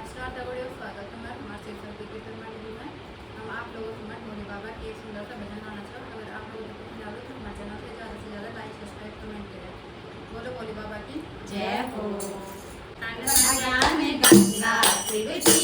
श्राद्ध वीडियो स्वागत तुम्हारा हमारे सर्टिफिकेट में हम आप लोगों को मठ भोले बाबा की एक सुंदर सा भजन गाना चाहूँ। अगर आप लोगों को पसंद आवे तो हमारे चैनल से ज़्यादा लाइक सब्सक्राइब कमेंट करें। बोलो भोले बाबा की जय हो। गंगा शिव जी